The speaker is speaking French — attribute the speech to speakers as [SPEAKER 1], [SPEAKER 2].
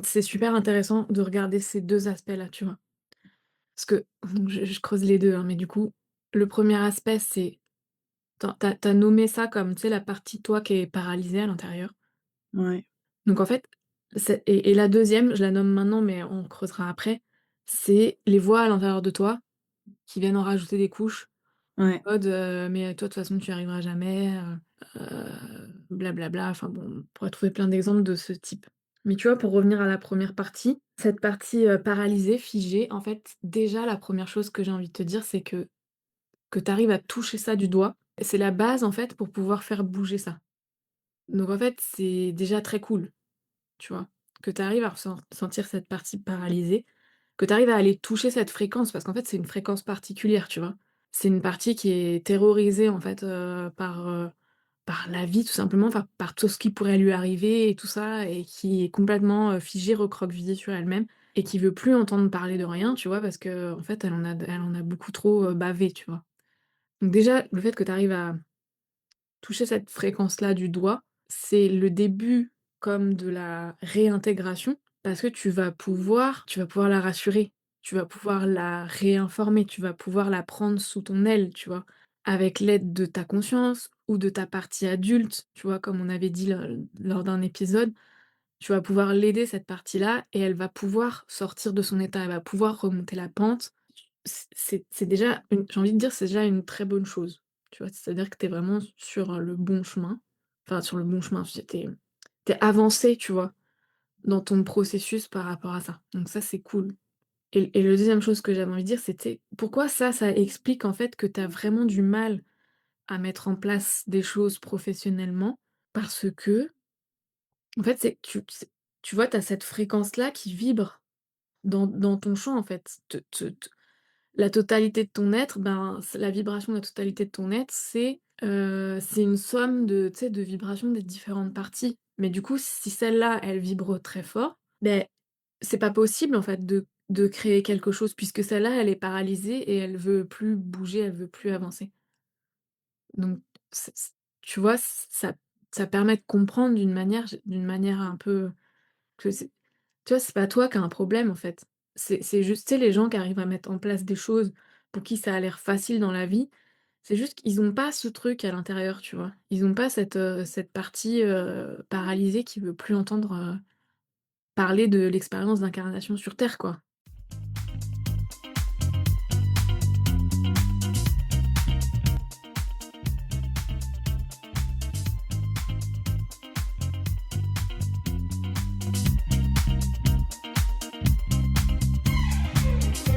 [SPEAKER 1] c'est super intéressant de regarder ces 2 aspects-là, tu vois? Parce que donc je creuse les 2, hein, mais du coup, le premier aspect, c'est tu as nommé ça comme, tu sais, la partie toi qui est paralysée à l'intérieur.
[SPEAKER 2] Ouais,
[SPEAKER 1] Donc en fait, c'est et la deuxième, je la nomme maintenant, mais on creusera après, c'est les voix à l'intérieur de toi qui viennent en rajouter des couches,
[SPEAKER 2] ouais,
[SPEAKER 1] en mode, «Mais toi, de toute façon, tu y arriveras jamais», blablabla, enfin bon, on pourrait trouver plein d'exemples de ce type. Mais tu vois, pour revenir à la première partie, cette partie, paralysée, figée, en fait, déjà la première chose que j'ai envie de te dire, c'est que tu arrives à toucher ça du doigt. C'est la base, en fait, pour pouvoir faire bouger ça. Donc en fait, c'est déjà très cool, tu vois? Que tu arrives à sentir cette partie paralysée, que tu arrives à aller toucher cette fréquence, parce qu'en fait, c'est une fréquence particulière, tu vois? C'est une partie qui est terrorisée, en fait, par la vie tout simplement, enfin, par tout ce qui pourrait lui arriver et tout ça, et qui est complètement, figée, recroquevillée sur elle-même et qui veut plus entendre parler de rien, tu vois? Parce qu'en fait, elle en a beaucoup trop, bavé, tu vois? Donc déjà, le fait que tu arrives à toucher cette fréquence-là du doigt, c'est le début comme de la réintégration, parce que tu vas pouvoir la rassurer, tu vas pouvoir la réinformer, tu vas pouvoir la prendre sous ton aile, tu vois? Avec l'aide de ta conscience ou de ta partie adulte, tu vois? Comme on avait dit lors d'un épisode, tu vas pouvoir l'aider cette partie-là et elle va pouvoir sortir de son état, elle va pouvoir remonter la pente. C'est déjà une j'ai envie de dire, c'est déjà une très bonne chose, tu vois? C'est-à-dire que tu es vraiment sur, le bon chemin, enfin sur le bon chemin, tu es avancé, tu vois? Dans ton processus par rapport à ça, donc ça, c'est cool. Et le deuxième chose que j'avais envie de dire, c'était pourquoi ça explique en fait que tu as vraiment du mal à mettre en place des choses professionnellement, parce que en fait, tu vois, tu as cette fréquence-là qui vibre dans ton champ, en fait. La totalité de ton être, ben, c la vibration de la totalité de ton être, c'est une somme de, tu sais, de vibrations des différentes parties. Mais du coup, si celle-là, elle vibre très fort, beh, c'est pas possible, en fait, de créer quelque chose puisque celle-là, elle est paralysée et elle veut plus bouger, elle veut plus avancer. Donc c tu vois, ça permet de comprendre d'une manière un peu que c'est tu vois, c'est pas toi qui as un problème, en fait. C'est juste, tu sais, les gens qui arrivent à mettre en place des choses pour qui ça a l'air facile dans la vie, c'est juste qu'ils ont pas ce truc à l'intérieur, tu vois? Ils ont pas cette partie, paralysée qui veut plus entendre, parler de l'expérience d'incarnation sur terre, quoi.